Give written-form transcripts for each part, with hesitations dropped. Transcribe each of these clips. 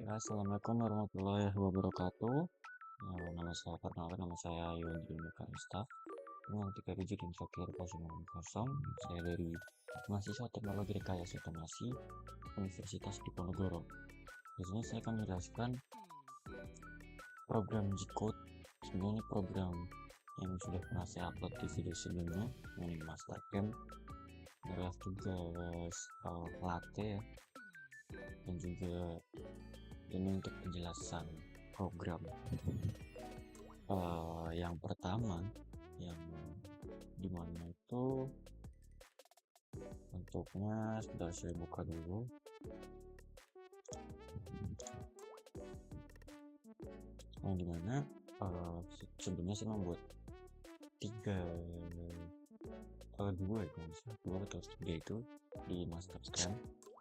Ya, assalamualaikum warahmatullahi wabarakatuh. Perkenalkan nama saya Yondri Mukarista. Dengan 37 dan Fakir 060. Saya dari mahasiswa Teknologi Rekayasa Otomasi Universitas Diponegoro. Di sini saya akan menjelaskan program G-Code. Sebenarnya ini program yang sudah pernah saya upload di video sebelumnya mengenai Mastercam adalah tugas latte ya, dan juga ini untuk penjelasan program. Yang pertama yang dimana itu bentuknya sudah saya buka dulu. Yang dimana sebelumnya saya membuat dua atau tiga itu di Mastercam.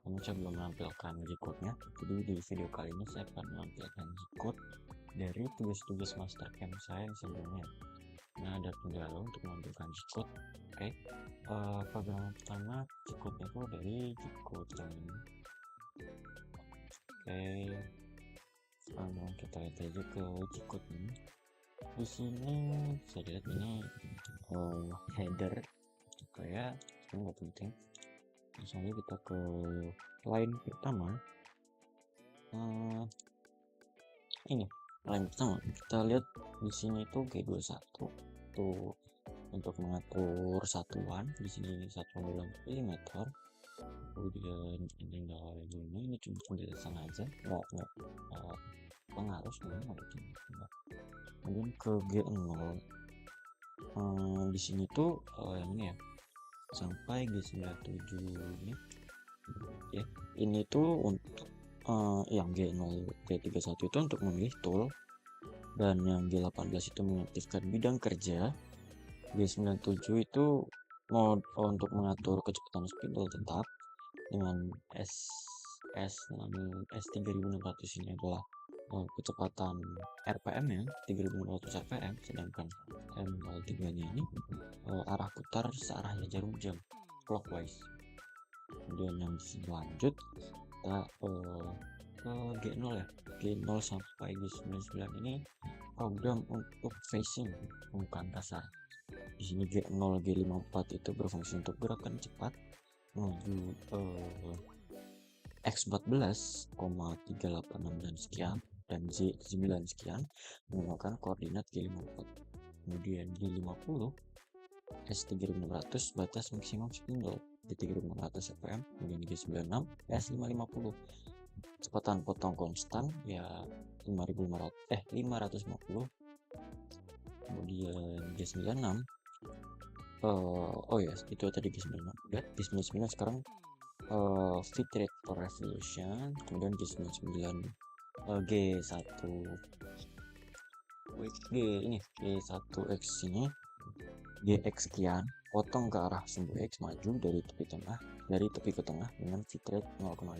Namun saya belum menampilkan G-code-nya. Jadi di video kali ini saya akan menampilkan G-code dari tugas-tugas Mastercam saya yang sebelumnya. Nah, ada kendala untuk menampilkan G-code. Oke. Program pertama G-code-nya itu dari G-code yang ini. Oke. Sekarang kita lihat aja ke G-code ini. Di sini saya lihat ini header kayak ini nggak penting. Misalnya kita ke line pertama. Ini line pertama kita lihat di sini itu G21 tuh untuk mengatur satuan. Di sini satuan dalam milimeter. Kemudian ini cuma penjelasan aja, nggak pengaruh sebenarnya. Kemudian ke G0 di sini tuh yang ini ya sampai G97 ini ya, ini tuh untuk yang G0 G31 itu untuk memilih tool, dan yang G18 itu mengaktifkan bidang kerja. G97 itu mode untuk mengatur kecepatan spindle tetap dengan S3600 ini adalah kecepatan RPM ya 3600 RPM, sedangkan M03 nya ini arah putar searahnya jarum jam clockwise. Kemudian yang lanjut kita ke G0 ya, G0 sampai G99 ini program untuk facing bukan kasar. Di sini G0 G54 itu berfungsi untuk gerakan cepat menuju X14,386 sekian dan Z9 sekian menggunakan koordinat G54. Kemudian G50 S3600 batas maksimum spindle di 3600 fpm. Kemudian G96 S550 kecepatan potong konstan ya 550. Kemudian G96 itu tadi G96 udah. G99 sekarang fit rate per revolution. Kemudian G99 G1X ini GX sekian, potong ke arah sumbu X, maju dari tepi ke tengah dengan fit rate 0,5.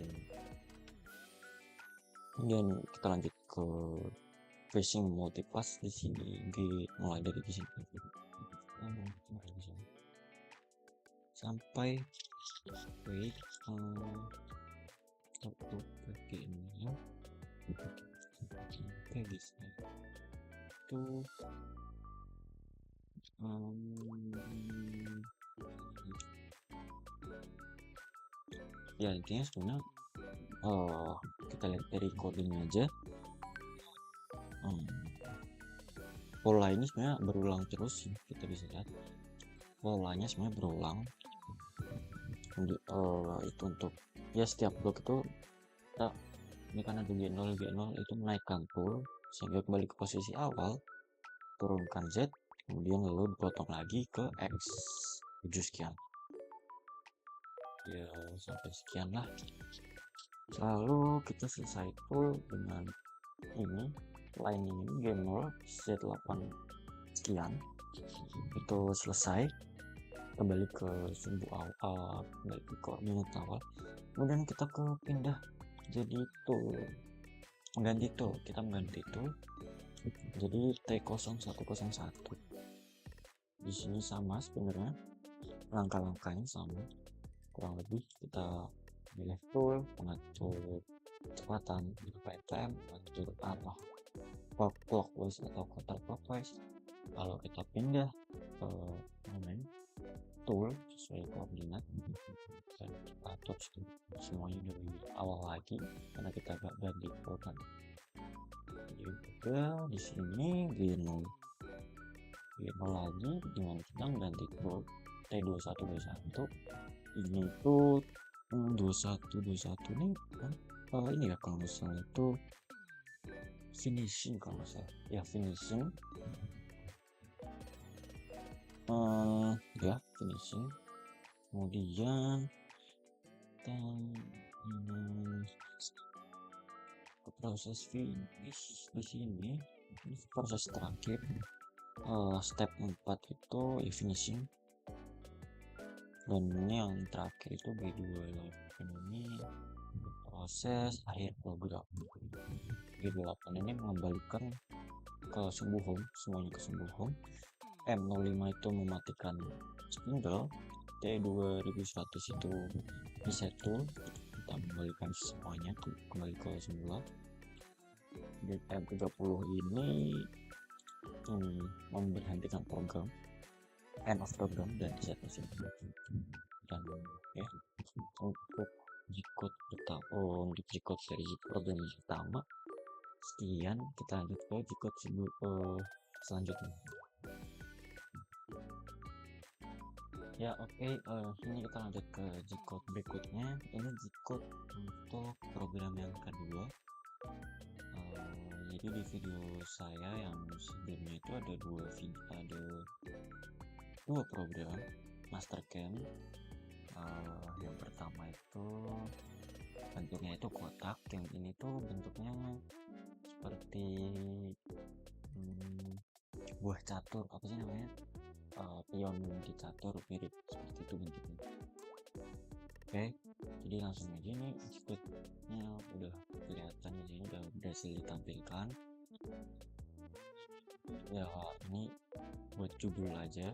Kemudian kita lanjut ke facing multipass. Di sini mulai dari di sini sampai ini bisa itu ya intinya sebenarnya kita lihat dari codingnya aja. Pola ini sebenarnya berulang terus, kita bisa lihat polanya sebenarnya berulang. Itu untuk ya setiap blok itu ini karena G0 itu menaikkan tool sehingga kembali ke posisi awal, turunkan Z, kemudian lalu dipotong lagi ke X 7 sekian ya, sampai sekian lah. Lalu kita selesai tool dengan ini line ini G0 Z8 sekian, itu selesai. Kembali ke sumbu awal, kembali ke koordinat awal. Kemudian kita pindah jadi tool, kita mengganti tool jadi T0101. Di sini sama sebenarnya, langkah-langkahnya sama kurang lebih. Kita pilih tool, mengatur kecepatan berapa fm atur arah clockwise atau counterclockwise. Kalau kita pindah ke tool sesuai koordinat, kita atur semuanya dari awal lagi karena kita gak ganti tool kan. Juga di sini G0 lagi dengan kita ganti tool T2121. Ini tuh 2121 nih ini ya kalau misalnya itu finishing, kalau misalnya ya finishing ya finishing. Kemudian proses finish di sini, ini proses terakhir step 4 itu ya finishing, dan ini yang terakhir itu B28 ini proses akhir program. B28 ini mengembalikan ke subuhong, semuanya ke subuhong. M05 itu mematikan spindle, T2100 itu reset tool, kita mengembalikan semuanya kembali ke semula. Dan M30 ini memberhentikan program, end of program, dan reset mesin. Dan ya untuk G-code untuk G-code dari program yang pertama sekian, kita lanjut ke G-code selanjutnya. Ya oke, ini kita lanjut ke G-code berikutnya. Ini G-code untuk program yang kedua. Jadi di video saya yang sebelumnya itu ada dua program Mastercam. Yang pertama itu bentuknya itu kotak, yang ini tuh bentuknya seperti buah catur, apa sih namanya, pion di catur, mirip seperti itu bentuknya. Oke, jadi langsung aja nih G-code-nya udah kelihatan di sini, udah berhasil ditampilkan. Ya ini buat judul aja,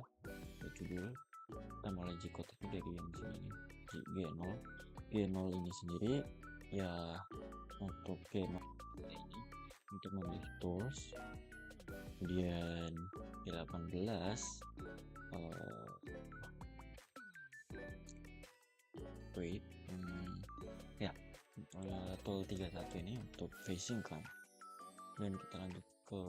kita mulai G-code itu dari yang sini, G0 ini sendiri ya. Untuk G0 ini untuk memilih tools, kemudian G18 wait ya tool 31 ini untuk facing kan. Dan kita lanjut ke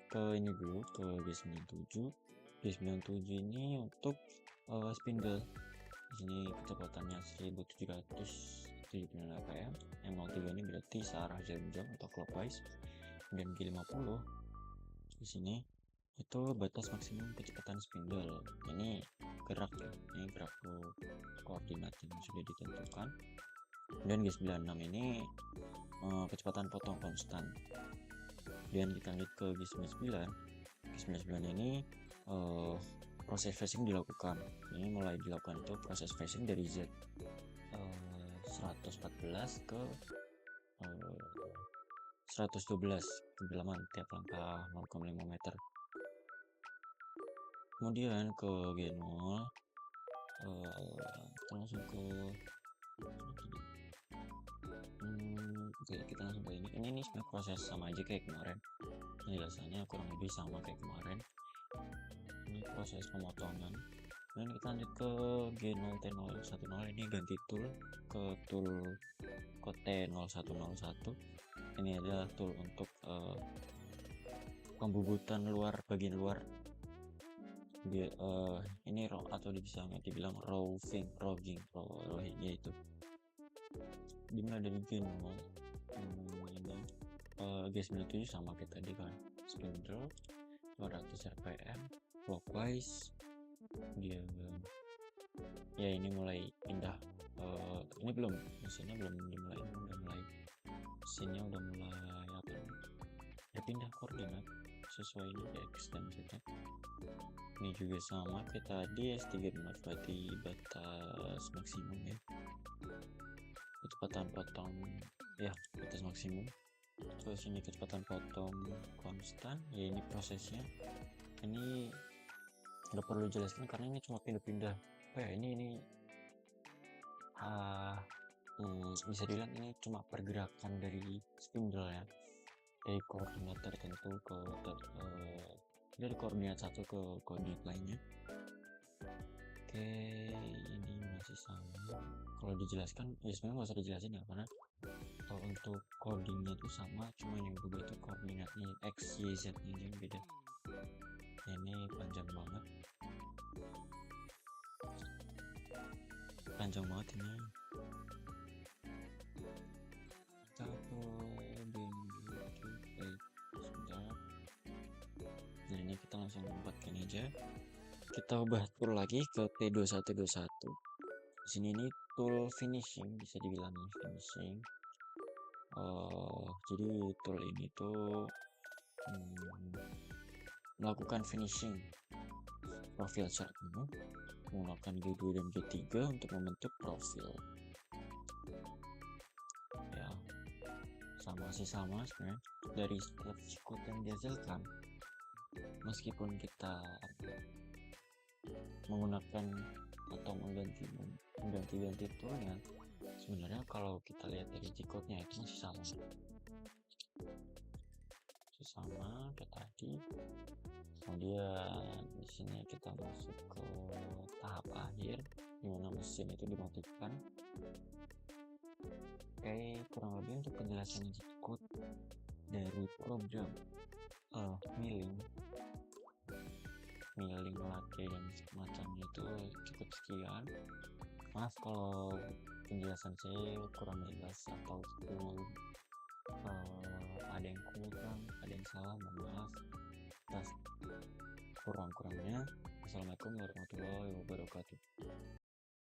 ke ini dulu, ke G97 ini untuk spindle. Di sini kecepatannya 1779 rpm. M03 ini berarti searah jam atau clockwise. Dan G50 di sini itu batas maksimum kecepatan spindle. Ini gerak ya, ini gerak koordinat yang sudah ditentukan. Dan G96 ini kecepatan potong konstan. Dan kita lihat ke G99 ini proses phasing dilakukan. Ini mulai dilakukan itu proses phasing dari Z 114 ke 112 kedalaman tiap langkah 0,5 meter. Kemudian ke G0 kita langsung ke oke, kita langsung ke ini sebenarnya proses sama aja kayak kemarin, penjelasannya kurang lebih sama kayak kemarin. Ini proses pemotongan. Dan kita lanjut ke G0 T010, ini ganti tool ke tool T0101. Ini adalah tool untuk pembubutan bagian luar. Dia ini raw, atau bisa dibilang rawing yaitu dimulai dari G0. G97 sama kayak tadi kan, spindle 200 rpm clockwise. Dia ya ini mulai pindah, ini belum, mesinnya belum dimulai, ini udah mulai, mesinnya udah mulai ya pindah koordinat sesuai ini X dan Z. Ini juga sama kayak tadi, S3 berarti batas maksimum ya, kecepatan potong ya batas maksimum. Terus ini kecepatan potong konstan ya, ini prosesnya ini nggak perlu jelaskan karena ini cuma pindah-pindah. Oh ya, ini bisa dibilang ini cuma pergerakan dari spindle ya, dari koordinat tertentu dari koordinat satu ke koordinat lainnya. Oke, ini masih sama. Kalau dijelaskan ya sebenarnya nggak usah dijelasin ya, karena kalau untuk codingnya itu sama, cuma yang berubah itu koordinatnya x, y, z nya yang beda. Ini panjang banget ini. Kita ke sebentar. Jadi ini kita langsung buatkan aja. Kita ubah tool lagi ke P2121. Di sini ini tool finishing, bisa dibilang finishing. Jadi tool ini tuh melakukan finishing profil chart ini menggunakan G2 dan G3 untuk membentuk profil. Ya, sama sebenarnya dari setiap code yang dihasilkan, meskipun kita menggunakan atau mengganti toolnya, sebenarnya kalau kita lihat dari G-code-nya itu masih sama kayak tadi. Kemudian di sini kita masuk ke tahap akhir di mana mesin itu dimatikan. Oke, kurang lebih untuk penjelasan G-code dari program milling latte dan semacamnya itu cukup sekian. Maaf kalau penjelasan saya kurang jelas atau ada yang kurang, ada yang salah, mohon maaf atas kurang-kurangnya. Assalamualaikum warahmatullahi wabarakatuh.